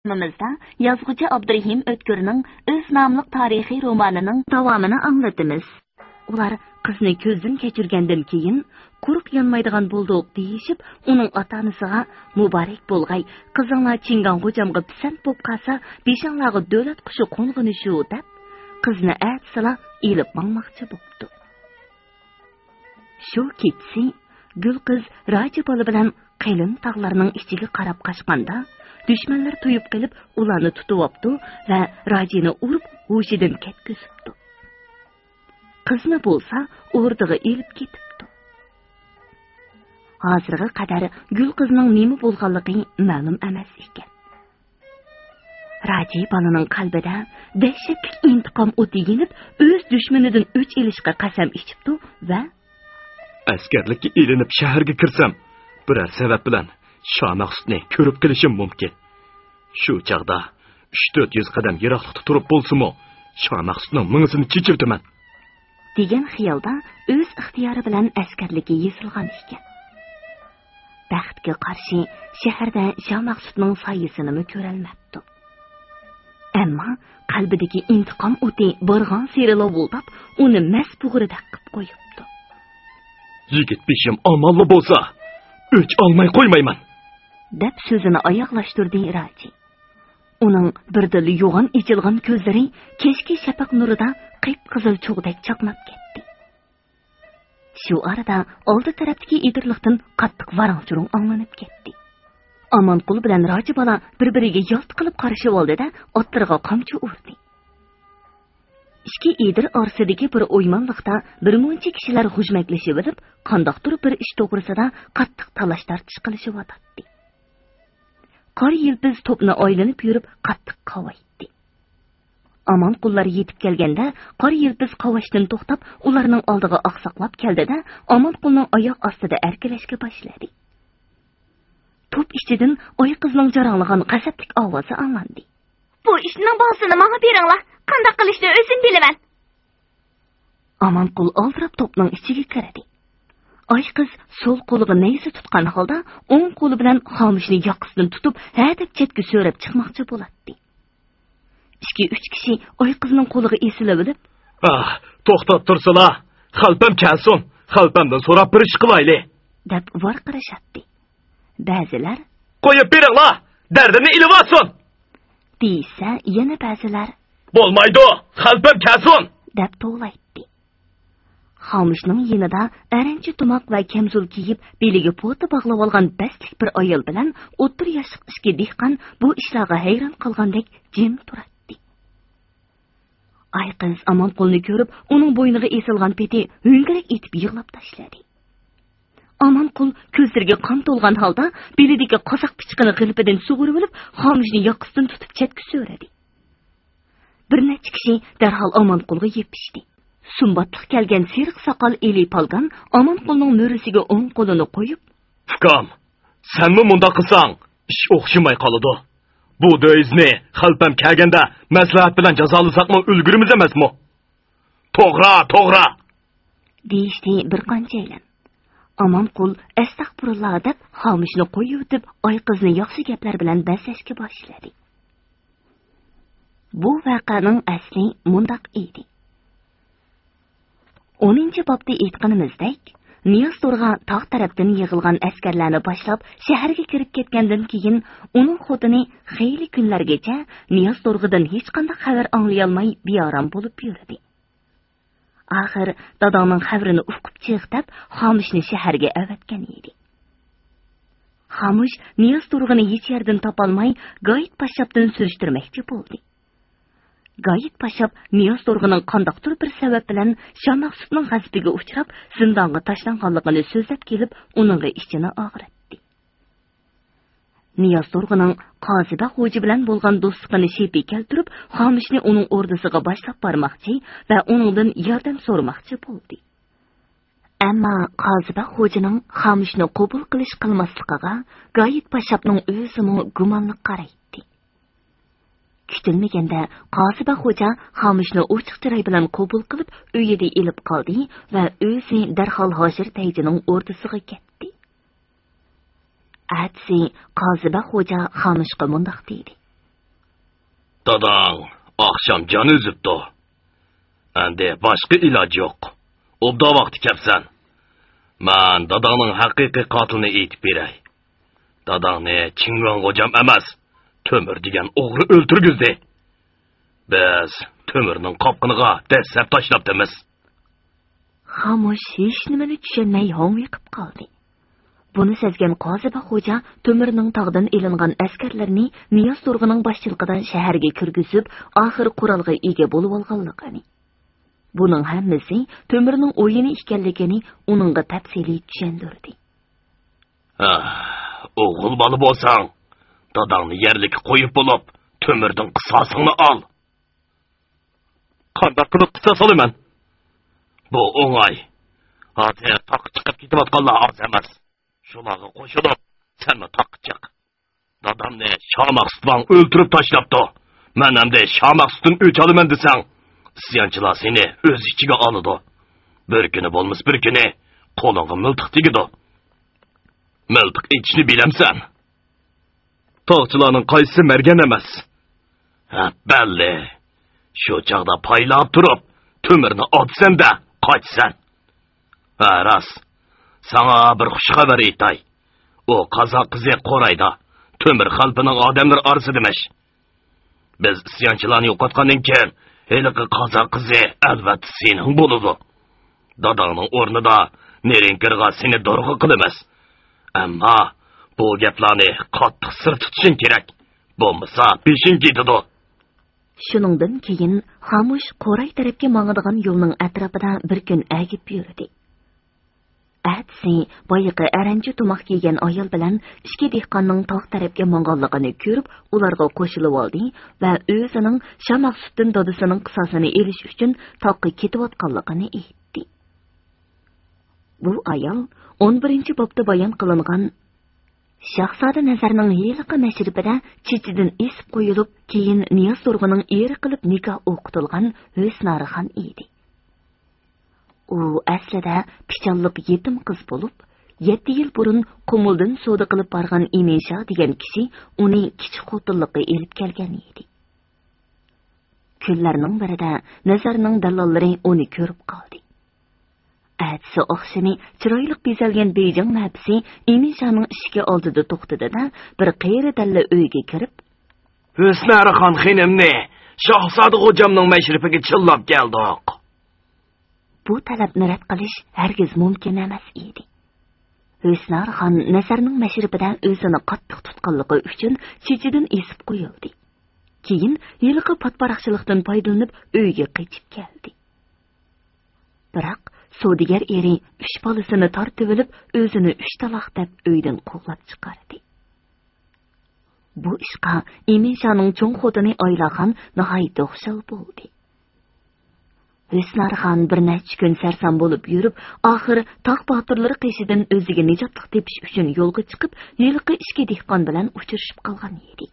Mimizda yazgıcı Abdurrahim Ötkür'nün öz namlıq tarihi romanının davamını anlatımız. Ular kızını közden keçirgenden keyin quruq yanmaydigan bolduq deyişip, onun atanısıga mübarek bolgay, kızınla çingan hocamga pisand bop qalsa, beşanlağı dövlet quşu qonğunu şu dep, kızını ətsila elip mangmaqçı bopdu. Şu ketsi, gül kız Raci balı bilan Qilin tağlarının içigi qarab qaşqanda, düşmanlar tuyup gelip ulanı tutuwapdı ve Racini urup huşidan ketkizipdi. Kızını bolsa ordığı elip ketipdi. Hazırga qadar gül kızının nemi bolğanlığı ma'lum emas ekan. Raci balının qalbida dehşetlik intiqom o'ti yenib, öz düşmanidan o'ch elishga qasam ichibdi va askarlikka ilinib shaharga kirsam, biror sabab bilan Shoh Maqsudni ko'rib kelishim mumkin. Shu chaqda 3-400 qadam yiroqlikda turib bo'lsa-mu, Shoh Maqsudning ming'isini chechirdiman. degan xiyolda o'z ixtiyori bilan askarlikka yesilgan ekan. Baxtga qarshi shaharda Shoh Maqsudning soyasini ko'rolmabdi. Ammo qalbidagi intiqom o'ti borgan seri lovuldab, uni mas bug'ridaq qilib qo'yibdi. Yigit beshim amalli bo'lsa, o'ch olmay qo'ymayman, deb so'zini oyoqlashtirdi Raji. Uning birdil yo'g'on ichilgan ko'zlari kechki shafaq nurida qip-qizil cho'g'dak chaqnab ketdi. Shu arada oldi tarafdagi edirliqdan qattiq varang-churung anglanib ketdi. Amanqul bilan Raji bola bir-biriga yolt qilib qarashib oldi-da, otlarga qamchi urdi. İki edir orasidagi bir o'ymonliqda bir muncha kishilar hujmaklashib olib, qandoqdir bir ish to'g'risida qattiq talash-tartish qilishib o'tdi. Qor yilpiz to'pni oylanib yurib qattiq qovaydi. Amanqullar yetib kelganda, qor yilpiz qovashdan to'xtab, ularning oldiga oqsoqlab keldi-da, Amanqulning oyoq ostida erkalashga boshladi. Top ichidan oy qizning jaranglagan qasablik ovozi anglandi. Bu ishning bahsini menga beringlar. Qanday qilishni o'zim bilaman. Amanqul oldirab topning ichiga kirdi. Oy qiz so'l qo'liga nayza tutgan holda, o'ng qo'li bilan xomishni yoqasidan tutib, hadab chetga so'rab chiqmoqchi bo'ladi. 2-3 kishi oy qizning qo'liga esilib olib, to'xtab tursinlar, xalpam kelsin, xalpamdan so'rab bir ish qilayli, deb varqirashadi. Ba'zilar, qo'yib beringlar, dardini ilib olsin, deysa, yana ba'zilar, bo'lmaydi, xalpam kelsin, deb to'g'laydi. Xomishning yonida aranchi tumoq va kamzul kiyib, beliga pota bog'lab olgan bastlik bir ayol bilan o'ttir yoshli ishga dehqon bu ishlarga hayron qolgandek jim turadi. Ay qiz Amanqulni ko'rib, uning bo'yniga esilgan peti ho'ngirak etib yig'lab tashladi. Amanqul ko'zlariga qon to'lgan holda belidagi qozoq pichqini g'ilpidan sug'urib olib, xomishni yoqasidan tutib chetga so'radi. Bir necha kishi darhol Amanqulga yepishdi. Sumbatliq kelgan siriq soqol eli palgan Amanqulning mo'risiga o'ng qo'lini qo'yib, "Ukam, senmi munda qilsang, ish o'xshamay qoladi. Bu döizni xalpam kelganda maslahat bilan jazolasak-mı ulgurimiz emasmi? To'g'ri, deyishdi bir qanchaylan. Amanqul astag'firulloh deb xomishni qo'yib o'tib, oy qizni yaxshi gaplar bilan baslashga boshladi. Bu voqeaning asli mundaq edi. 10-bobda aytganimizdek, Niyoz To'rga tog' tarafdan yig'ilgan askarlarni boshlab shaharga kirib ketgandan keyin uning xotini xeyli kunlargacha Niyoz To'rg'idan hech qanday xabar anglay olmay beorom bo'lib yurdi. Axir dadamning xabarini uqib chiqib, Xomishni shaharga avatgan edi. Xomish Niyoz To'rg'ini hech yerdan topolmay, Goyit Pashobdan surishtirmoqchi bo'ldi. Goyit Pashab Niyoz To'rg'ining qandoqdir bir sabab bilan Shoh Maqsudning g'azabiga uchrab, zindonga tashlanganligini so'zlab kelib, uning ichini og'ritdi. Niyoz To'rg'ining Qoziba xo'ja bilan bo'lgan do'stligini shepi keltirib, Xomishni uning o'rdisiga boshlab bormoqchi va uningdan yordam so'ramoqchi bo'ldi. Ammo Qoziba xo'janing Xomishni qabul qilmasligiga Goyit Pashabning o'zimi gumonli qaraydi. Kutilmaganda Qoziba xo'ja Xomishni ochiq chiroy bilan qabul qilib, uyida elib qoldi va o'zi darhol Hojir tayjining o'rdisiga ketdi. Atsi Qoziba xo'ja Xomishga mundaq dedi: Dadang akşam can üzüptü. Endi başka ilacı yok. Obda vakti kepsen. Men dadangning haqiqiy qatilini aytib beray. Dadangni Chingvan hocam emas, Tömür degan o'g'ri o'ltirgizdi. Biz Tömürning qopqiniga dastlab tashlabdimiz. Xamush hech nimani tushunmay ho'ngiqib qoldi. Buni sezgan Qoziba xo'ja Tömürning tog'dan ilingan askarlarni Niyoz Turg'uning boshchiligida shaharga kirgizib, oxir qurolga ega bo'lib olganligini. Buning hammasi Tömürning o'yini ekanligini uningga tafsiliy tushundirdi. O'g'il bola bo'lsang, dadangni yerlikka qo'yib bo'lib, Tömürning qisosini ol. Qanday qilib qisos olaman? Bu o'ng'ay. Hozir taq chiqib ketayotganlar oz emas. Shularga qo'shilib, senmi taq chiq. Dadamni Sho'maqsutdan o'ltirib tashlabdi. Men hamda Sho'maqsutdan o'ch olaman desang, isyanchilar seni o'z ichiga oladi. Bir kuni bo'lmas bir kuni qo'lingga miltiq tegidi. Miltiq ichishni bilamsan. Tog'chilarning qaysi mergan emas. Balli. Shu chaqda paylab turib, Tömürni otsan-da qochsan. Ras. Sana bir xush xabar aytay. O qozoq qizi Qo'rayda Tömür xalqining odamlar orasidimiş. Biz isyanchilarni yo'qotgandan keyin heliqi qozoq qizi albatta sening bo'ladi. Dadangning o'rnida Nerinkirga seni dorg'a qilamiz. Ammo bu gaplarni qattiq sir tutishing kerak. Bo'lmasa peshin ketadi. Shuningdan keyin Xamush Qo'ray tarafga mangadigan yo'lning atrofida bir kun agib yurdi. Atsi boyiqi aranchi to'moq kiygan ayol bilan ishki dehqonning tog' tarafga mang'anligini ko'rib, ularga qo'shilib oldi va o'zining Sho'maqsutdan dadasining qisosini elish uchun toqqa ketayotganligini aytdi. Bu ayol 11-bobda bayon qilingan Shahzoda Nazarning yiliqi mashribida chechidan esib qo'yilib, keyin Niyoz Turg'uning eri qilib nikoh o'qitilgan Husnarxon edi. U aslida pichanliq yetim qiz bo'lib, 7 yil burun Qumuldan savdo qilib borgan Iminsha degan kishi uni kichik xotinlikka elib kelgan edi. Kunlarning birida Nazarning dalollari uni ko'rib qoldi. Atsi oqshimi chiroyli bezalgan Beyjing mahbisi Iminshaning ishga oldida to'xtadi-da, bir qiyri dalla uyga kirib, Husnarxon xonimni Shahzoda hojamning mashrifiga chillab keldik. Bu talabni rad qilish hargiz mumkin emas edi. Husnarxon Nazarning mashribidan o'zini qattiq tutganligi uchun chechidan esib qo'yildi. Keyin yilqi patparaqchilikdan foydalanib uyga qaytib keldi. Biroq Sodigar eri 3 bolasini tortib olib, o'zini 3 taloq deb uydan quvlab chiqardi. Bu ishqa Iminshaning cho'ng xotini Oylaxon nihoyatda xushal bo'ldi. Husnarxon bir necha kun sarson bo'lib yurib, oxiri tog' botirlari qishidan o'ziga nijotlik tepish uchun yo'lga chiqib, yilqi ishki dehqon bilan uchrashib qolgan edi.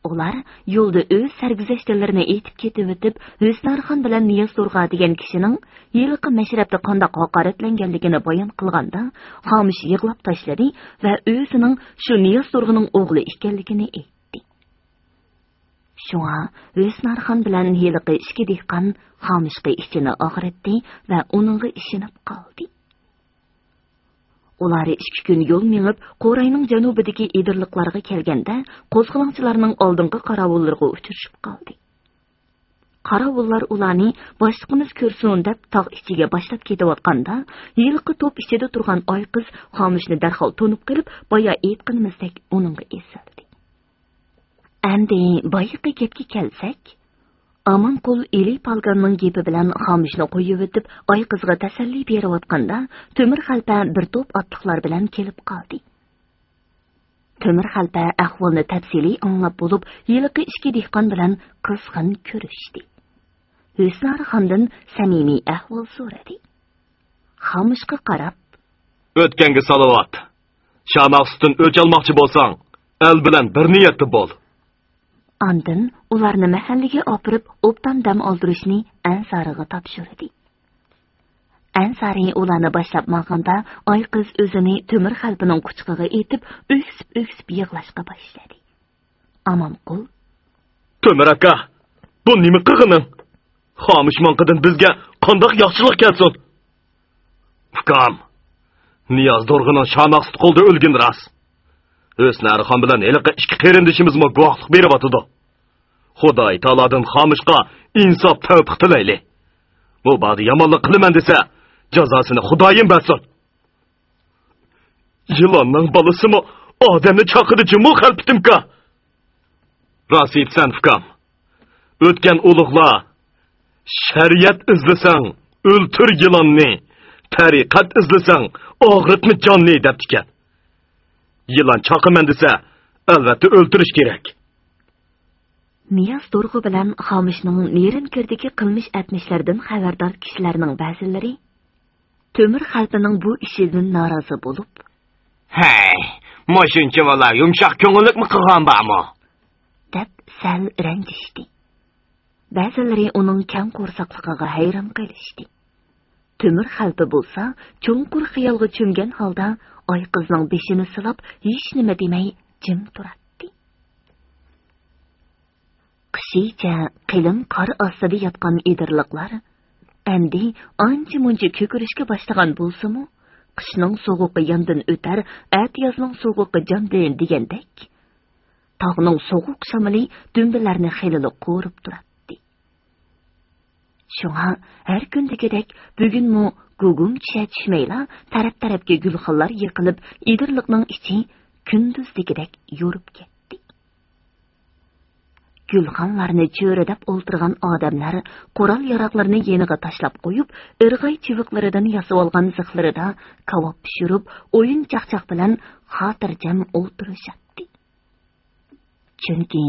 Ular yo'lda o'z sarguzashtlarini aytib ketib o'tib, Husnarxon bilan Niyoz Turg'a degan kishining yilqi mashrabda qanday haqoratlanganligini bayon qilganda, Xamush yig'lab tashladi va o'zining shu Niyoz Turg'aning o'g'li ekanligini aytdi. Shunga Husnarxon bilan yilqi ishki dehqon Xamushga ichini og'ritdi va uningga ishinib qoldi. Ular 2 kun yo'l mengib, Qo'rayning janubidagi edirliqlarga kelganda, qo'zg'olonchilarning oldingi qarovullarga uchrashib qoldi. Qarovullar ularni boshliqimiz ko'rsin deb tog' ichiga boshlab ketayotganda, yilqi to'p ichida turgan oy qiz Xamushni darhol to'nib qilib, boya aytganimizdek uningga esildi. Endi boyiqi gapga kelsak, Amanqul Eli Palganning gapi bilan Xamushni qo'yib o'tib, oy qizga tasalli berayotganda, Tömür xalpa bir to'p otliqlar bilan kelib qoldi. Tömür xalpa ahvolni tafsiliy anglab bo'lib, yilqi ishki dehqon bilan qizg'in ko'rishdi. Husnarxondan samimiy ahvol so'radi. Xamushga qarab, O'tganga salovat. Sho'maqsutdan o'ch olmoqchi bo'lsang, el bilan bir niyatda bo'l. Andin ularni mahallaga opirib, obdan dam oldirishni Ansariga topshirdi. Ansari ularni boshlab maqanda, oy qiz o'zini Tömür xalpining quchqig'iga etib, o'ksib yig'lashga boshladi. Amanqul Tömür aka, bu nima qilganing? Xomushmonqidan bizga qandoq yaxshilik kelsin? Ukam, Niyoz Dorg'inin Shamaqsut qo'lda o'lgan ras. O'snarxon bilan eliqi ikki qarindishimizmi guvohlik beryapti. Xudoy taolodan xomushqa insof tavfiq tilayli. Bu ba'di yomonlik qilaman desa, jazosini Xudoyim bersin. Yılanның balısımı adamni chaqirichi mu xalpitimka. Rasid sen fukam. O'tgan ulug'lar shariat izlasang o'ltir yılanni, tariqat izlasang og'ritmi jonni debdikan. Yılan chaqiman desa, albatta o'ltirish kerak. Niyoz Dorg'u bilan Xomishning Nerinkerdagi qilmish atmishlardan xabardor kishilarning ba'zilari Tömür xalqining bu ishidan norozi bo'lib, "Hey, moshuncha bola yumshoq ko'ngillikmi qilgan bormi?" deb sal ranjishdi. Ba'zilari uning kang qo'rsaqligiga hayron qolishdi. Tömür xalqi bo'lsa, cho'nqur xiyolga cho'mgan holda oy qizning beshini silab, hech nima demay jim turadi. Qishicha qilin qor ostida yotgan edirliqlar endi ancha-muncha ko'kirishga boshlagan bo'lsa-mu, qishning sovuqi yandan o'tar, at yozning sovuqi jondan degandek, tog'ning sovuq shamoli dumbalarni xililiq qo'rib turadi. Shunga har kundagidek bugunmi gugum tushmayla taraf-tarafga gulxonlar yiqilib, edirliqning ichi kunduzdagidek yorib ketdi. Gulxonlarni cho'ridab o'ltirgan odamlar qurol yaroqlarni yeniga tashlab qo'yib, irg'ay chiviqlaridan yasab olgan zixlarida kavob pishirib, o'yin chaqchaq bilan xotirjam o'tirishadi. Chunki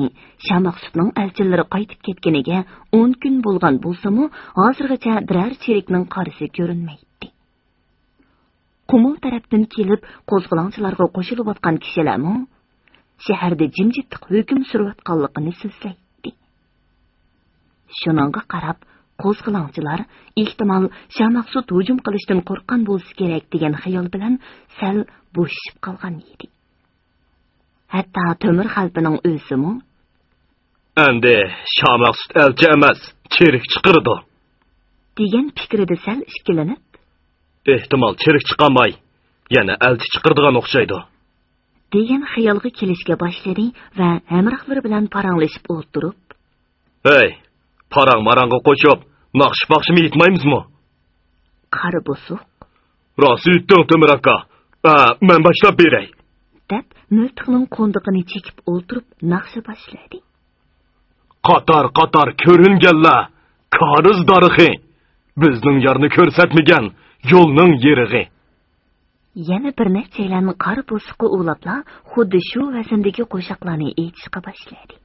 Shamaqsutning elchilari qaytib ketganiga 10 kun bo'lgan bo'lsa-mu, hozirgacha biror cherikning qarisi ko'rinmaydi. Qumul tarafdan kelib qo'zg'olonchilarga qo'shilib o'tgan kishilarmi shaharda jimjitlik hukm surayotganligini so'zlaydi. Shuningga qarab, qo'zg'olonchilar ehtimol Shamaqsut hujum qilishdan qo'rqqan bo'lsa kerak degan xayol bilan sal bo'shib qolgan edi. Hatto Tömür xalqining o'zimi endi Shamaqsut elchi emas, cherik chiqirdi degan fikrida sal ishkilanib, ehtimol cherik chiqamay, yana elchi chiqirdigan o'xshaydi degan xayolga kelishga boshladi va hamrohlari bilan paranglashib o'tirib, "Hey, parang-marangga qo'shib, naqsh-baqshimi yetmaymizmi?" qari bo'suq, "Rasid Tömür aka, men boshlab beray" deb miltiqning qo'ndiqini chekib o'tirib naqsha boshladi. Qator ko'ringanlar, kariz darixi, bizning yerni ko'rsatmagan yo'lning yerig'i. Yana bir nechalarni qari bo'suqqa ulabla xuddi shu vazndagi qo'shiqlarni aytishga boshladi.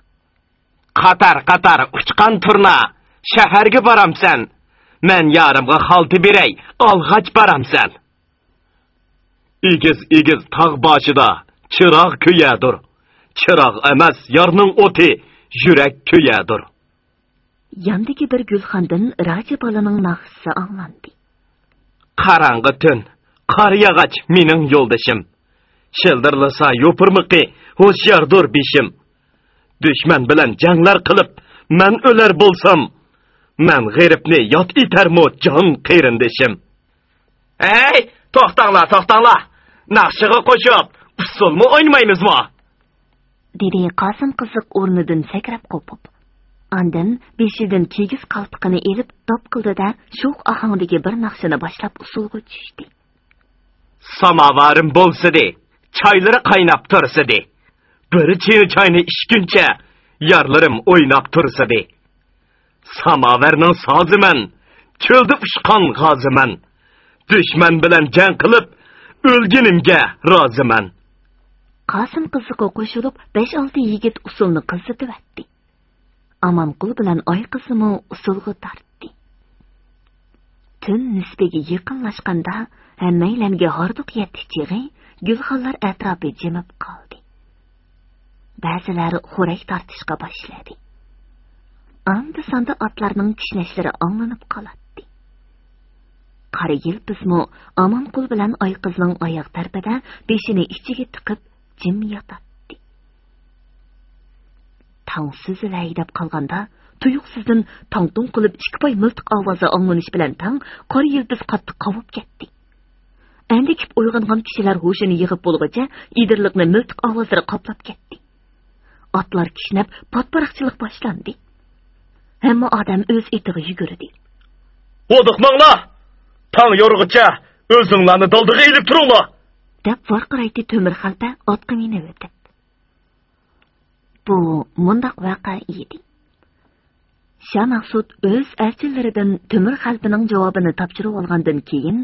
Qatar uchqan turna, shaharga boramsan. Men yarimga xalti beray, olg'ach boramsan. Igiz tog' boshida chiroq kuyadir. Chiroq emas, yorning o'ti, yurak kuyadir. Yandagi bir gulxondan Raja bolaning naqshi anglandi. Qarang'i tun, qor yog'ach mening yo'ldashim. Shildirlasa yo'pirmiqi, ho'shyardir beshim. Dushman bilan janglar qilib, men o'lar bo'lsam, men g'eribni yot etarmi jon qerindishim. Hey, to'xtanglar. Naqshiga qo'shib, usulmi o'ynaymizmi? dedi Qosim qiziq o'rnidan sakrab qo'pib. Andan beshidan kigiz qaltiqini elib top qildida sho'x ohangdagi bir naqshini boshlab usulga tushdi. Samovarim bo'lsa-de, choylari qaynab tursa-de. Bir chini choyni ichguncha yarlarim o'ynab tursa-de. Samovarning soziman, cho'lda ushqon g'oziman. Dushman bilan jang qilib, o'lganimga roziman. Qosim qiziqqa qo'shilib 5-6 yigit usulni qilsitibdi. Amanqul bilan oy qizimi usulga tortdi. Tun nisbiga yaqinlashganda hammaylarga hordiq yetishig'i gulxonlar atrofi jimib qoldi. Ba'zilari xo'rak tortishga boshladi. Anda sonda otlarning kishnashlari anglanib qoladi. Qari yilpizmi Amanqul bilan oy qizning oyoq tarafida beshini ichiga tiqib jim yotadi. Таң сүзіләй deb қалғанда, tuyuqsizdan tong-tong qilib ikki pay miltiq ovozi anglanish bilan tang qora yildiz qattiq qovib ketdi. Endi kip uyg'ongan kishilar hoshini yig'ib bo'lguncha idirliqni miltiq ovozlari qoplab ketdi. Atlar kishnab patparaqchilik boshlandi. Hamma odam o'z etiga yugurdi. O'diqmanglar! Tang yorug'icha o'zinglarni daldiga ilib turinglar! deb varqiraydi Temir xalpa otqa minib o'tib. Bu mundaq voqea edi. Shah Maqsud o'z elchilaridan Temir xalpining javobini topshirib olgandan keyin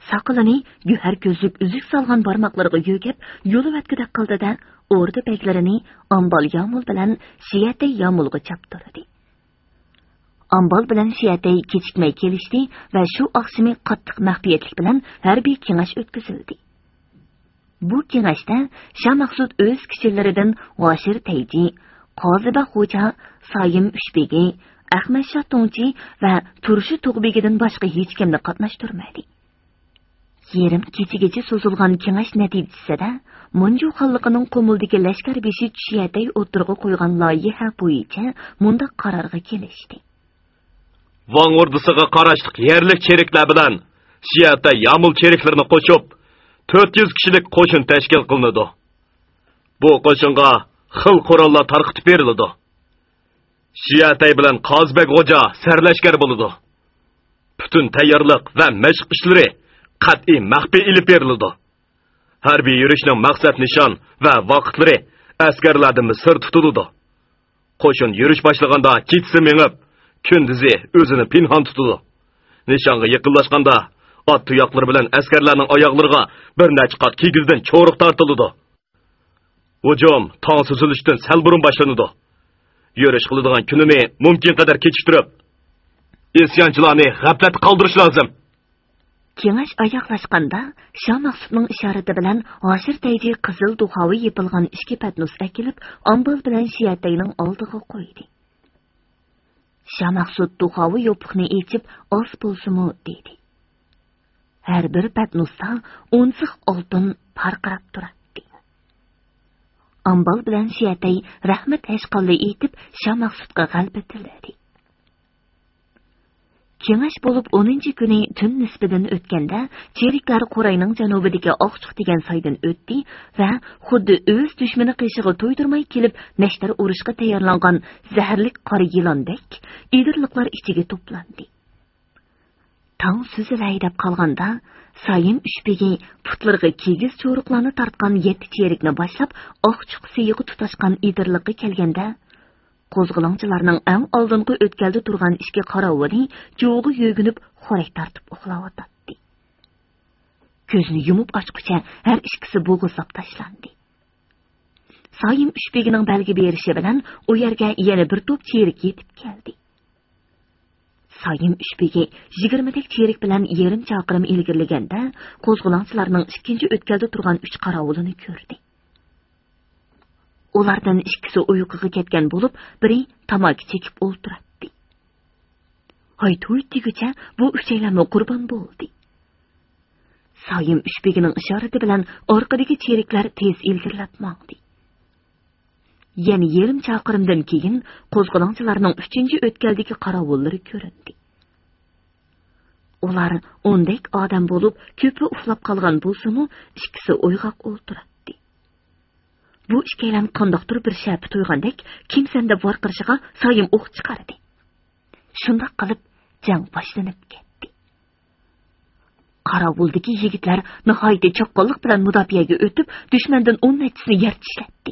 saqilini guhar ko'zlik uzuk solgan barmoqlariga yo'gib, yo'li vatgida qildida o'rda beklarini Ambal Yamul bilan Shiyatay Yamulga chaptirdi. Ambal bilan Shiyatay kechikmay kelishdi va shu oqshimi qattiq maxfiyatlik bilan harbiy kengash o'tkazildi. Bu kengashda Shah Maqsud o'z kishilaridan G'oshir Tayji, Qoziba Xo'ja, Soyim Ushbegi, Ahmad Shah To'ngchi va Turshi Tug'begidan boshqa hech kimni qatnashtirmadi. Yerim kechigacha so'zilgan kengash natijasida Monju xalqining qo'mildagi lashkar beshi Shiyatay o'tirg'i qo'ygan loyiha bo'yicha mundaq qarorga kelishdi. Van ordisiga qarashliq yerlik cheriklar bilan Shiyatay Yamul cheriklarini qo'shib 400 kishilik qo'shin tashkil qilinadi. Bu qo'shinga xil qurollar tarqitib beriladi. Shiyatay bilan Qozbek Xo'ja sarlashkar bo'ladi. Butun tayyorlik va mashq ishlari qat'iy maxfiy ilib beriladi. Harbiy yurishning maqsad nishon va vaqtlari askarlardan sir tutiladi. Qo'shin yurish boshlaganda kechsi mengib, kunduzi o'zini pinhon tutadi. Nishonga yaqinlashganda ot tuyoqlari bilan askarlarning oyoqlariga bir necha qat kigizdan cho'riq tortiladi. Hujum tong suzilishdan sal burun boshlanadi. Yurish qiladigan kunini mumkin qadar kechiktirib, isyonchilarni g'aflat qoldirish lozim. Kengash oyoqlashganda Shah Maqsudning ishorati bilan G'oshir Tayji qizil duxovi yepilgan ishki patnus akilib, Ambal bilan Shiyatayning oldiga qo'ydi. Shah Maqsud duxovi yopiqni echib, oz bo'lsimi dedi. Har bir patnusda 10 siq oltin parqirab turadi. Ambal bilan Shiyatay rahmat hashqalli etib Shah Maqsudga g'alaba tiladi. Kengash bo'lib 10-chi kuni tun nisbidan o'tganda cheriklar Qo'rayning janubidagi Oqchiq degan soydan o'tdi va xuddi o'z dushmani qishig'i to'ydirmay kelib nashtar urushga tayyorlangan zaharlik qora yilondek idirliqlar ichiga to'plandi. Tang suzilay deb qolganda Soyim Ushbegi putlarga kigiz cho'riqlarni tortgan 7 cherikni boshlab Oqchiq siyig'i tutashgan idirliqqa kelganda qo'zg'olonchilarning eng oldingi o'tkalda turgan ishga qarovini jo'g'i yo'ginib xo'rak tortib uxlayotdi. Ko'zni yumib ochqicha har ikkisi bo'g'izlab tashlandi. Soyim Ushbegining belgi berishi bilan u yerga yana bir to'p cherik yetib keldi. Soyim Ushbegi 20 dak cherik bilan yarim chaqirim ilgirlaganda qo'zg'olonchilarning ikkinchi o'tkalda turgan 3 qarovulini ko'rdi. Ulardan ikkisi uyquga ketgan bo'lib, biri tamaki chekib o'ltiradi. Hoy-to'y deguncha bu uchaylarni qurbon bo'ldi. Soyim Ushbegining ishorati bilan orqadagi cheriklar tez ilgirlatmoqdi. Yana yarim chaqirimdan keyin qo'zg'olonchilarning 3-o'tkaldagi qaravullari ko'rindi. Ular 10 dak odam bo'lib, ko'pi uxlab qolgan bo'lsa-mu, ikkisi uyg'oq o'ltiradi. Bu ikkalam qandoqdir bir shapi to'ygandek kimsanda vorqirishiga Soyim o'q chiqardi. Shundoq qilib jang boshlanib ketdi. Qaravuldagi yigitlar nihoyatda choqqonlik bilan mudofiyaga o'tib, dushmandan 10 nachisini yer tishlatdi.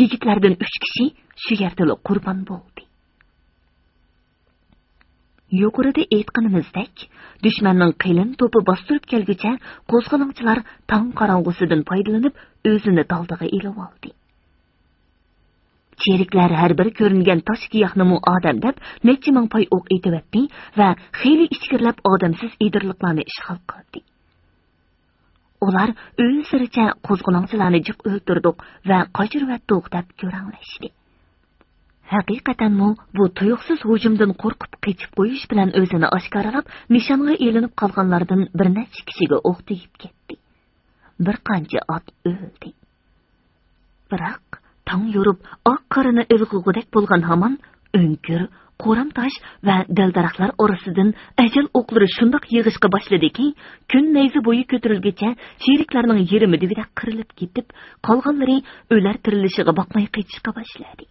Yigitlardan 3 kishi shu yerda qurbon bo'ldi. Yuqorida aytganimizdek, dushmanning qilin to'pi bostirib kelguncha qo'zg'olonchilar tong qorong'usidan foydalanib o'zini daldiga ilib oldi. Cheriklar har bir ko'ringan tosh giyohni odam deb necha ming pay o'q etibdi va xeyli ichkirlab odamsiz idirliqlarni ishg'ol qildi. Ular o'zlaricha qo'zg'olonchilarni jiq o'ltirdik va qochirvatdik deb ko'ranglashdi. Haqiqatan bu tuyuqsiz hujumdan qo'rqib qechib qo'yish bilan o'zini oshkoralab, nishonga elinib qolganlardan bir necha kishiga o'q tegib ketdi. Bir qancha ot o'ldi. Biroq tong yorib, oq qorini ilg'ug'idek bo'lgan hamon o'nkir, qo'ram tosh va dildaraxtlar orasidan ajal o'qlari shundoq yig'ishqa boshladiki, kun nayzi bo'yi ko'tarilgacha sheriklarning yerimi dibida qirilib ketib, qolganlari o'lar tirilishiga boqmay qaytishga boshladi.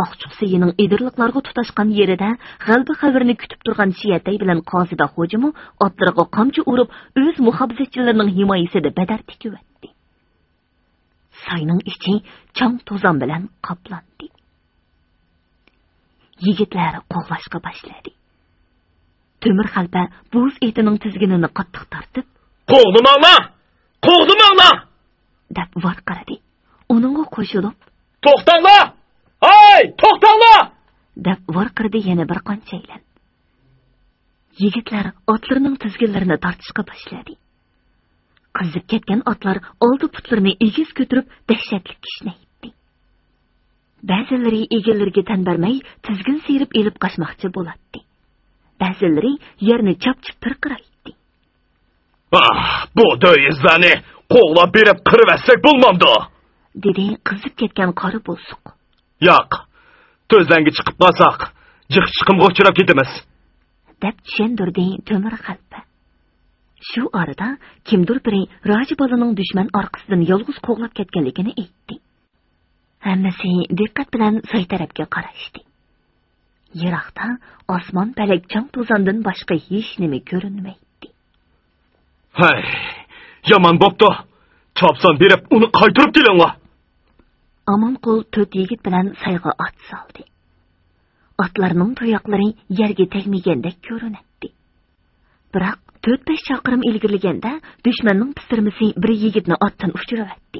Oqchuqsiyining edirliqlarga tutashgan yerida g'alba xabarini kutib turgan Shiyatay bilan Qozida xo'jimi otlariga qamchi urib, o'z muhabbatchilarining himoyasida badar tikibdi. Sayning ichi chang to'zon bilan qoplandi. Yigitlar qo'g'lashga boshladi. Temir xalpa bo'z etining tizginini qattiq tortib, "Qo'g'dimanglar! Qo'g'dimanglar!" deb varqiradi. Uningga qo'shilib, "To'xtanglar! Hay, to'xtanglar!" deb varqirdi yana bir qanchaylan. Yigitlar otlarining tizginlarini tortishga boshladi. Qizib ketgan otlar oldi putlarini egiz ko'tarib dahshatli kishnaydi. Ba'zilari egallarga tan bermay tizgin sirib elib qochmoqchi bo'ladi. Ba'zilari yerni chapchib pirqiraydi. Bu do'yizlarni qo'g'lab berib qirvasak bo'lmamdi, dedi qizib ketgan qori bo'lsuq. Yo'q, to'zlangi chiqib qolsak, jiq chiqimga uchrab ketamiz, deb tushundirdi Temir xalpa. Shu orada kimdir biri Roji bolaning dushman orqasidan yolg'iz qo'g'lab ketganligini aytdi. Hammasi diqqat bilan soy tarafga qarashdi. Yiroqda osmon palakchang to'zondan boshqa hech nima ko'rinmaydi. Hay, yomon bo'pti. Chopson berib uni qaytarib kelinglar. Amonqul 4 yigit bilan sayga ot soldi. Otlarning tuyoqlari yerga tegmagandek ko'rinadi. Biroq 4-5 chaqirim ilgirliganda dushmanning pistirmisi bir yigitni otdan uchiribdi.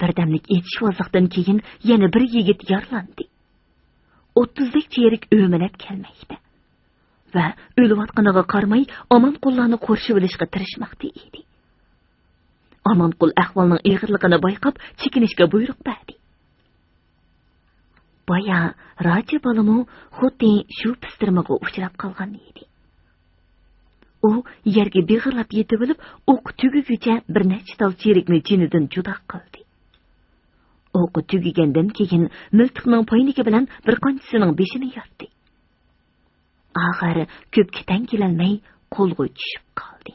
Birdamlik etishvozliqdan keyin yana bir yigit yarlandi. 30lik cherik o'minab kelmaydi. Va o'layotganiga qarmay Amonqullarni qo'rshib olishga tirishmoqda edi. Amonqul ahvolning ig'irligini bayqab chekinishga buyruq berdi. Boya Roji bolamu xuddi shu pistirmaga uchrab qolgan edi. U yerga beg'irlab yetib olib, o'q tuguguncha bir necha tal cherikni jinidan judo qildi. O'qi tugigandan keyin miltiqning poyniki bilan bir qanchasining beshini yordi. Oxiri ko'pga tang kelolmay qo'lga tushib qoldi.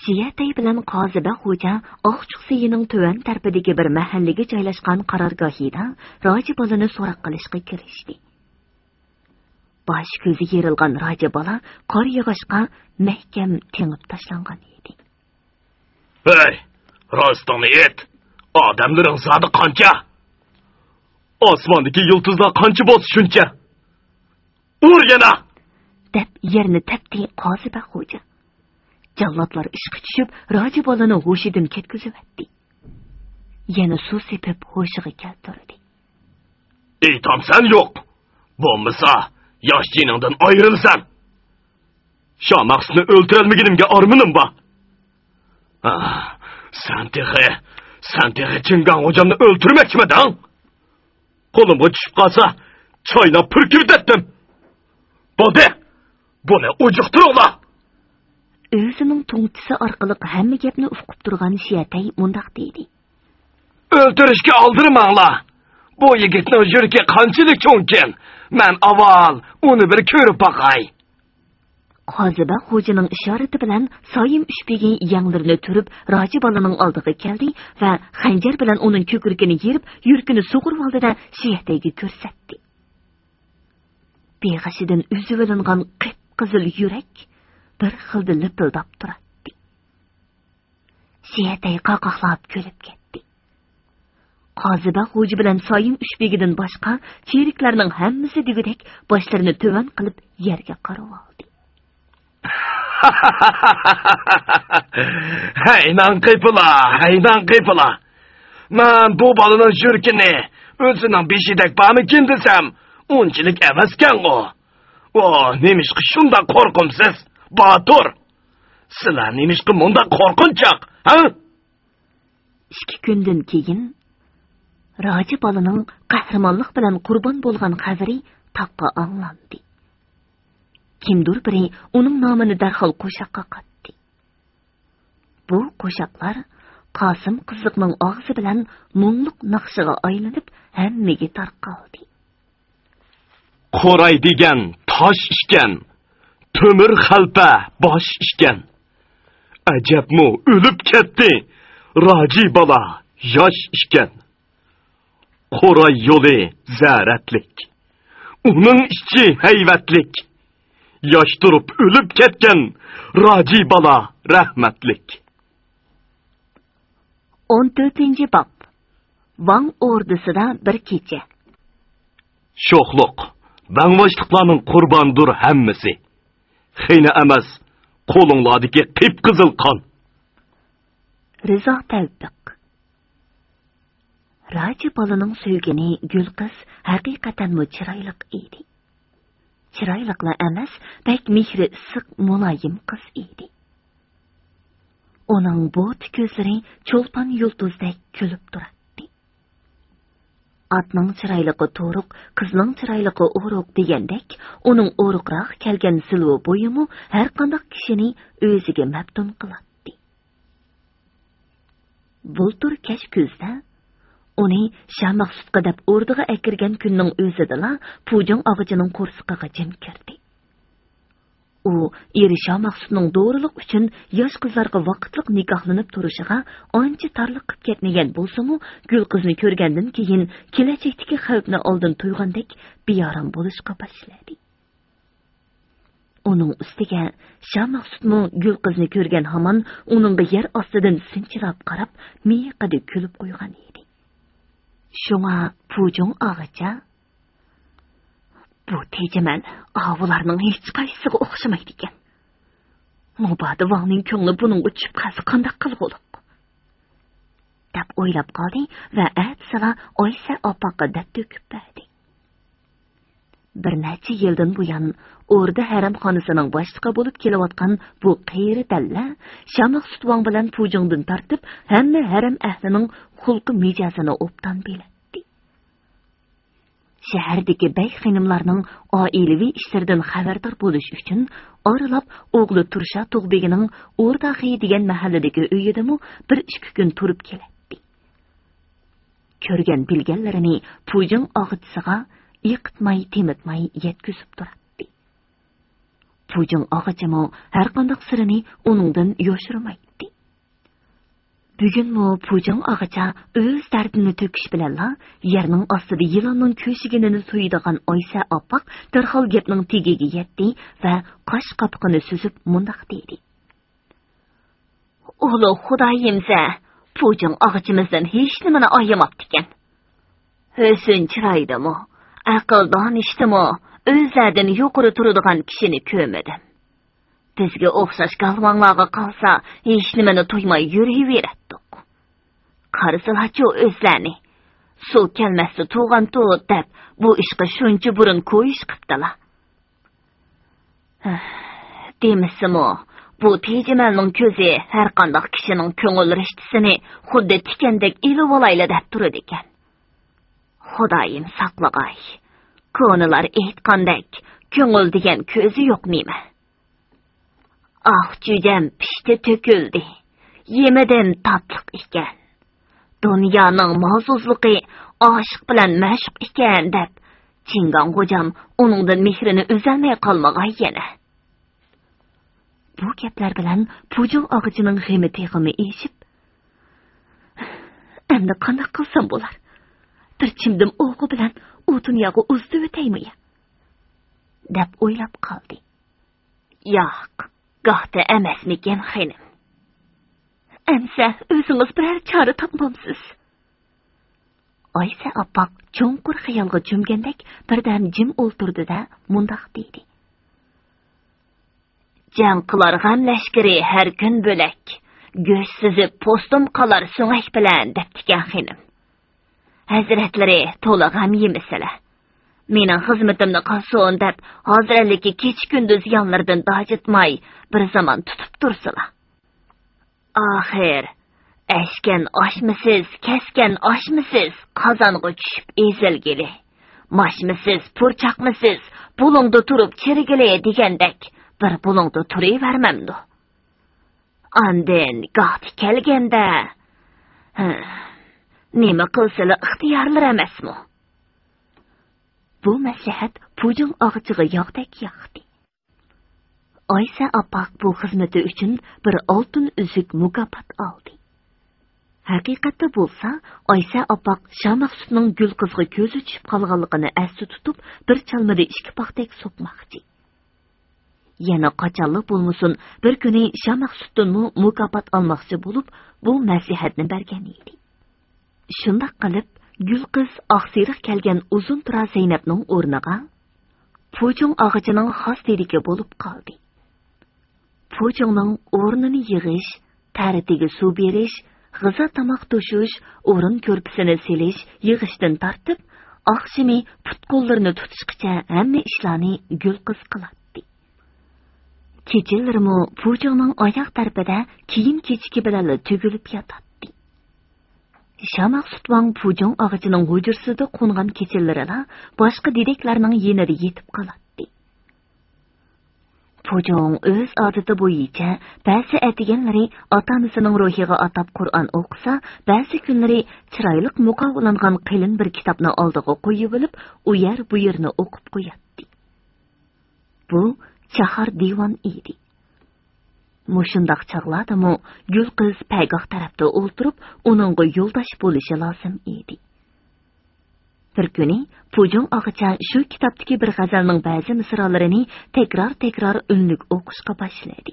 Shiyatay bilan Qozida xo'ja Oqchuqsiyining tuvan tarafidagi bir mahallaga joylashgan qarorgohida Roji bolani so'roq qilishga kirishdi. Bosh ko'zi yerilgan Roji bola qor yog'ishqa mahkam tengib tashlangan edi. "Hey, rostini ayt. Odamlaring zodi qancha? Osmondagi yulduzlar qancha bo'lsa shuncha? Ur yana!" deb yerni tepdi Qozida xo'ja. Jallodlar ishqi tushib, Roji bolani hushidan ketkizibdi. Yana suv sepib hushiga keltirdi. "Aytamsan yo'q. Bo'lmasa, yosh jiningdan ayrilsan. Shamaqsni o'ltirolmaganimga arminim bor. Sen tehe Chingan hocamni o'ltirmoqchimiding? Qo'limga tushib qolsa, choynab purkirdatdim. Bo'ldi. Buni ujuqtiringlar." O'zining to'ngchisi orqali hamma gapni uqib turgan Shiyatay mundaq dedi. "O'ltirishga oldirmanglar. Bu yigitning yuragi qanchalik cho'nkin. Men avval uni bir ko'rib boqay." Qozida xo'janing ishorati bilan Soyim ushbegi yanglarini turib Roji bolaning oldiga keldi va xanjar bilan uning ko'kragini yerib, yurkini sug'urib oldida Shiyatayga ko'rsatdi. Beg'ashidan uzib olingan qip-qizil yurak bir xilda lipildab turadi. Shiyatay qaqoqlab kulib ketdi. Qozida xo'ja bilan Soyim ushbegidan boshqa cheriklarning hammasi degudek boshlarini tuvan qilib yerga qarab oldi. Haynan qıypıla. Men bu balının jürkini o'zining beshidek bamikin desam, unchilik emaskan o. O, nemişki shunda qo'rqimsiz, Batur. Sizlar nemişki munda qo'rqinchoq, ha? 2 kundan keyin Roji bolaning qahramonlik bilan qurbon bo'lgan xabari taqqa anglandi. Kimdir biri uning nomini darhol qo'shoqqa qatdi. Bu qo'shoqlar Qasım qiziqning og'zi bilan mungluq naqshiga aylanib hammaga tarqaldi. Qo'ray degan tosh ishgan, to'mir xalpa bosh ishgan. Ajabmi, o'lib ketdi. Roji bola yosh ishgan. Qo'ray yo'li zaratlik. Uning ichi hayvatlik. Yosh turib o'lib ketgan roji bola rahmatlik. 14-bob. Van ordusida bir kecha. Sho'xluq, bangvoshliqlarning qurbondir hammasi. Xeyna emas, qo'linglardagi qip-qizil qon. Rizo Tavfiq. Raji bolaning sevgini gul qiz haqiqatan chiroyli edi. Chiroyliqla emas, bak mehri issiq muloyim qiz edi. Uning bo't ko'zlari cho'lpon yulduzdek kulib turardi. Atning chiroyligi to'riq, qizning chiroyligi o'roq degandek, uning o'riqroq kelgan silvi bo'yimi har qanday kishini o'ziga maftun qiladi. Bultur kash kuzda uni Shamaqsutqa deb o'rdiga akirgan kunning o'zidala Pujong og'ichining qo'rsiqiga jim kirdi. U eri Shamaqsutning doğruluq uchun yosh qizlarga vaqtliq nikohlanib turishiga ancha tarliq qilib ketmagan bo'lsa-mu, gul qizni ko'rgandan keyin kelajakdagi xavfni oldin to'ygandek beyoram bo'lishga boshladi. Uning ustiga Shamaqsutmi gul qizni ko'rgan hamon uningga yer ostidan sinchirab qarab, miyiqida kulib qo'ygan edi. Shunga Pujong og'icha bu tejiman ovularning hech qaysisiga o'xshamaydi ekan. Mubodi Vangning ko'ngli buning uchib qalsa qanday qilib bo'lib? deb o'ylab qoldi va atsala Oysa opaga deb to'kib berdi. Bir necha yildan buyon o'rda haramxonasining boshlig'i bo'lib kelayotgan bu qiyri dalla Shamaqsut Vang bilan Pujongdan tortib hamma haram ahlining xulqi mijozini obdan biladi. Shahardagi bey xonimlarning oilaviy ishlaridan xabardor bo'lish uchun oralab o'g'li Tursha Tug'begining O'rdaxi degan mahalladagi uyidami 1-2 kun turib keladi. Ko'rgan bilganlarini Pujong og'ichisiga yiqitmay temitmay yetkazib turadi. Pujong og'ichimi har qanday sirini uningdan yoshirmaydi. Bugunmi Pujong og'icha o'z dardini to'kish bilanla yerning ostida yilonning ko'shiginini so'ydigan Oysa opaq darhol gapning tegiga yetdi va qosh qopqini suzib mundaq dedi. Ulug' Xudoyimsa, Pujong og'ichimizdan hech nimani ayamabdi ekan. Husn chiroydimi, aql donishdimi, o'zlaridan yuqori turadigan kishini ko'rmadim. Bizga o'xshash galvonlarga qolsa, hech nimani to'ymay yuraverdik. Qarasalar-chi o'zlarini. Suv kelmasdi tug'an to'd deb bu ishga shuncha burun qo'yish qiptilar. Demisimi, bu tejimalning ko'zi har qanday kishining ko'ngil rishtisini xuddi tikandek ilib olayla deb turadi ekan. Xudoyim saqlag'ay. Ko'nilar aytgandek, ko'ngil degan ko'zi yo'q nima? Ah, judam pishti to'kildi. Yemidim tatliq ekan. Dunyoning mavzuzligi oshiq bilan mashq ekan deb Chingon xo'jam uningdan mehrini uzalmay qolmag'ay yana. Bu gaplar bilan Pujong og'ichining g'imi teg'imi eshib, endi qanday qilsam bo'lar? Bir chimdim o'g'i bilan u dunyoga uzdi o'taymi? deb o'ylab qoldi. Yo'q, gohda emasmikin xinim. Amsa o'zingiz biror chora topmamsiz. Oysa opaq cho'nqur xayolga cho'mgandek birdan jim o'ltirdi-da mundaq dedi. Jang qilar g'am lashkari har kun bo'lak. Go'sh sizib postum qolar so'ngak bilan debdikan xinim. Hazratlari to'la g'am yemisizlar. Mening xizmatimni qilsin deb hozirlikka kech kunduz yonlardan dojitmay bir zaman tutib tursilar. Oxir ashkan oshmisiz, kaskan oshmisiz, qozonga tushib ezilgili. Moshmisiz, purchaqmisiz, bulungda turib chirigili degandek bir bulungda turavermamdi. Andin gohti kelganda Nima qilsalar ixtiyorlar emasmi? Bu maslahat Pujung og'ichiga yog'dak yoqdi. Oysa opak bu xizmati uchun bir oltin uzuk mukofot oldi. Haqiqatda bo'lsa, Oysa opak Shamaqsutning gul qizga ko'zi tushib qolganligini asli tutib, bir chalmada ikki paxtak so'kmoqchi. Yana qachonli bo'lmasin, bir kuni Shamaqsutdan mukofot olmoqchi bo'lib, bu maslahatni bergan edi. Shunday qilib, gul qiz oqsiriq kelgan uzun tura Zaynabning o'rniga Pujung og'ichining xos dediki bo'lib qoldi. Pujungning o'rnini yig'ish, taritiga suv berish, g'iza tomoq to'shish, o'rin ko'rpisini selish, yig'ishdan tortib, oqshimi put-qo'llarini tutishgacha hamma ishlarni gul qiz qiladi. Kechalari Pujungning oyoq tarafida kiyim kechiki bilan tugilib yotadi. Shamaqsutwang Pujung og'ichining hujrasida qo'ngan kechalarilar boshqa dedeklarning yenida yetib qoladi. Pujung o'z odati bo'yicha ba'zi atiganlari ota-onasining ruhiga atab Qur'on o'qisa, ba'zi kunlari chiroyli muqovlangan qilin bir kitobni oldiga qo'yib olib, u yer bu yerni o'qib qo'yadi. Bu Chahar divon edi. Mushundaq chaqladimi, gul qiz paygoh tarafda o'ltirib, uningga yo'ldosh bo'lishi lozim edi. Bir kuni Pujung og'icha shu kitobdagi bir g'azalning ba'zi misralarini takror unlik o'qishga boshladi.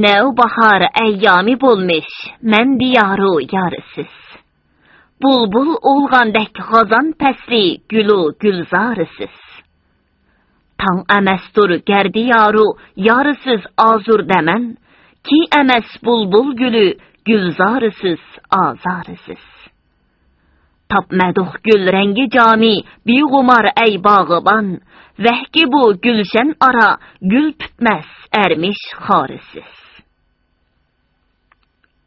Nevbahar ayyomi bo'lmish, men diyoru yorisiz. Bulbul olgandek g'azon pasli gulu gulzorisiz. Tang emastur gerdi yaru yarısız azurdaman, ki emes bulbul gülü gülzarısız azarısız. Tapmaduh gül rengi cami biğumar ey bağıban, vehki bu gülşen ara gül tütmez ermiş xarisiz.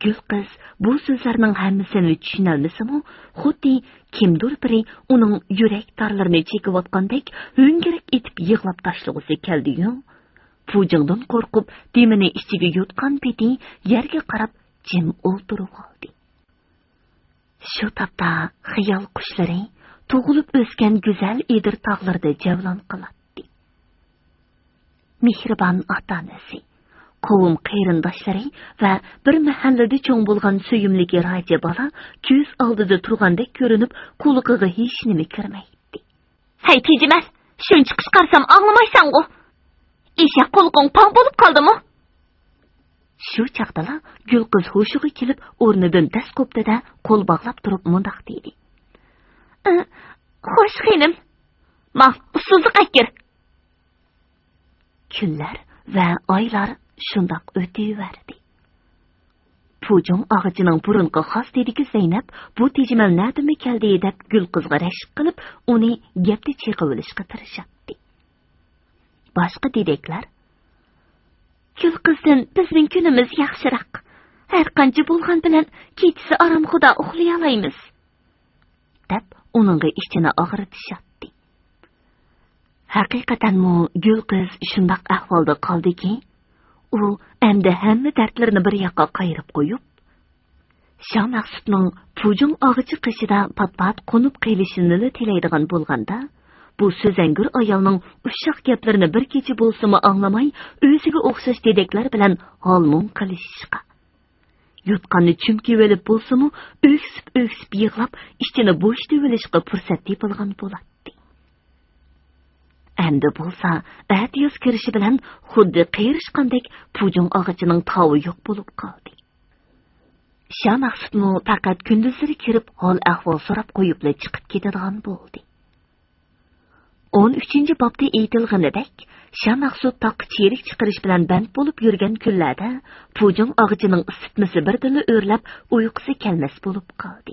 Gül qiz bu so'zlarning hammasini tushunolmasa-mu, xuddi kimdir biri uning yurak tarlarini chekayotgandek ho'ngirak etib yig'lab tashlag'usi keldi-yu, Pujungdan qo'rqib, demini ichiga yutgan peti yerga qarab jim o'ltirib qoldi. Shu topda xiyol qushlari tug'ilib o'sgan go'zal edir tog'larda javlon qiladi. Mehribon ota-onasi, qavm qarindoshlari va bir mahallada cho'ng bo'lgan suyumlik raja bola ko'z oldida turgandek ko'rinib, quliqiga hech nima kirmaydi. Hay tejimas, shuncha qishqarsam anglamaysan-ku. Eshak qulqing pang bo'lib qoldimi? Shu chaqdala gul qiz hushiga kelib, o'rnidan dast qo'pdida qo'l bog'lab turib mundoq dedi. Xo'sh xinim, ma usuzlik akir. Kunlar va oylar shundoq o'taverdi. Pujung og'ichining burunqa xos dediki Zaynab bu tejimal nadimi keldi deb gul qizga rashk qilib, uni gapni chiqib olishga tirishadi. Boshqa dedeklar gul qizdan bizning kunimiz yaxshiroq. Har qancha bo'lgan bilan kechasi oromxo'da uxlay olamiz, deb uningga ichini og'ritishadi. Haqiqatan gul qiz shundoq ahvolda qoldiki, u endi hamma dardlarini bir yoqqa qayirib qo'yib, Shamaqsutning Pujung og'ichi qishida pat-pat qo'nib qilishini tilaydigan bo'lganda, bu so'zangur ayolning ushoq gaplarini bir kecha bo'lsa-mu anglamay, o'ziga o'xshash dedeklar bilan holmon qilishishga, yutqanni chumkib olib bo'lsa-mu, o'ksib yig'lab, ichini bo'sh devilishga fursat tepilgan bo'ladi. Endi bo'lsa, yoz kirishi bilan xuddi qiyirishqandek Pujung og'ichining tovi yo'q bo'lib qoldi. Shamaqsutmu faqat kunduzlari kirib, hol ahvol so'rab qo'yibla chiqib ketadigan bo'ldi. 13-bobda aytilganidek, Shamaqsut taqi cherik chiqarish bilan band bo'lib yurgan kunlarda Pujung og'ichining isitmasi birdilla o'rlab, uyqusi kelmas bo'lib qoldi.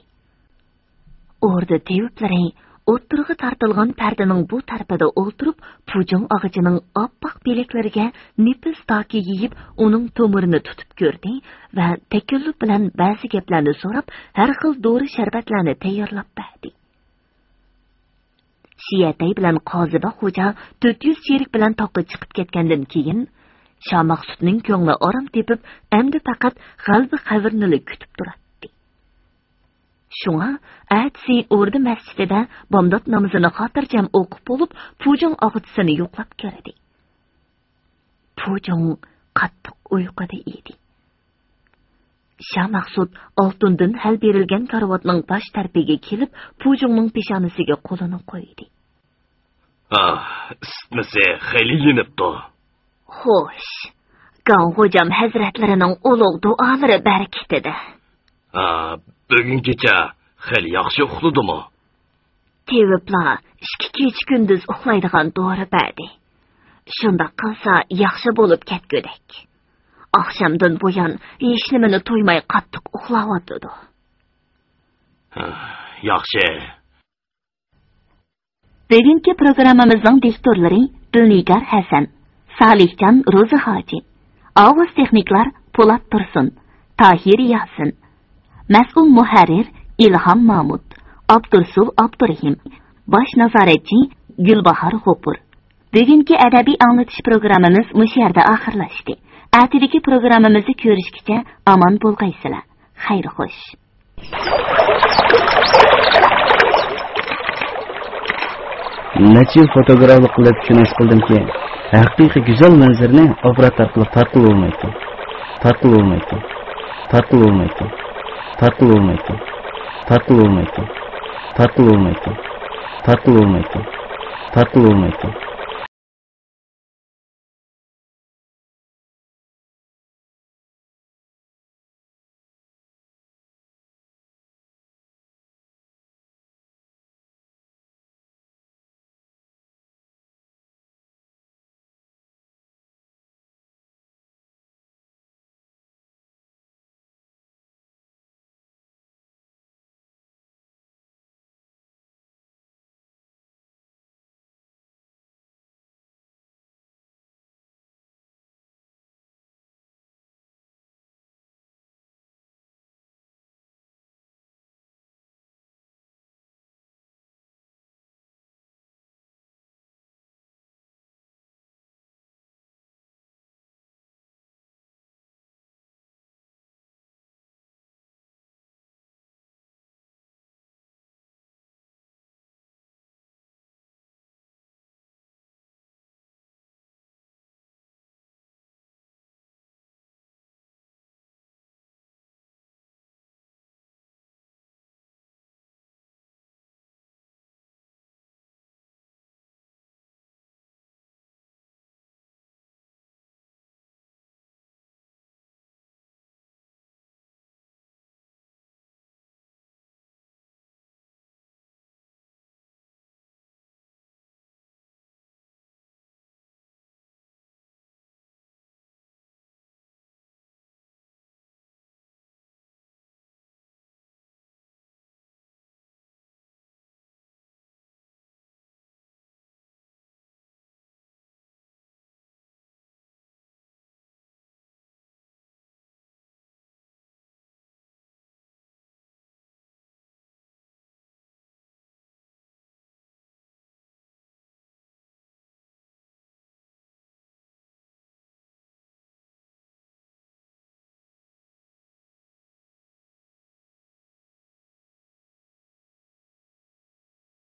Orda teviplari o'ttirg'i tartilgan pardaning bu tarafida o'ltirib, Pujung og'ichining oppoq belaklariga nipis toki yeyib, uning to'mirini tutib ko'rdi va takalluf bilan ba'zi gaplarni so'rab, har xil dori sharbatlarni tayyorlab berdi. Shiyatay bilan Qoziba xo'ja 400 cherik bilan toqqa chiqib ketgandan keyin Şah Maqsudning ko'ngli orom tepib, endi faqat g'albi xabarni kutib turadi. Shunga atsi o'rda masjidida bomdod namozini xotirjam o'qib bo'lib, Pujong og'itisini yo'qlab keldi. Pujong qattiq uyquda edi. Shah Maqsud oltindan hal berilgan karavotning bosh tarpiga kelib, Pujongning peshonasiga qo'lini qo'ydi. Isitmasi xeyli yenibdi. Xo'sh, Ganxo'jam hazratlarining ulug' duolari barakatida. Bugun kecha xeyli yaxshi uxladimi? Tevipla 2 kecha kunduz uxlaydigan dori berdi. Shunda qilsa yaxshi bo'lib ketgudak. Oqshamdan buyon hech nimani to'ymay qattiq uxlayotdi. Yaxshi. Bugungi programmamizning diktorlari Dilnigar Hasan, Salihjon Ro'zi Hoji, ovoz texniklar Po'lat Tursun, Tahir Yasin, mas'ul muharrir Ilhom Mahmud, Abdursul Abdurahim, bosh nazoratchi Gulbahor G'ofur. Bugungi adabiy anglatish programmamiz mush yerda oxirlashdi. Atidagi programmamizni ko'rishgacha omon bo'lgaysizlar. Xayr xo'sh. Necha yil fotograflik qilib kinosh qildimki, haqiqiy go'zal manzarani obrat orqali tortib olmaydi. Tortib olmaydi. Tortib olmaydi. Tortib olmaydi. Tortib olmaydi. Tortib olmaydi. Tortib olmaydi. Tortib olmaydi.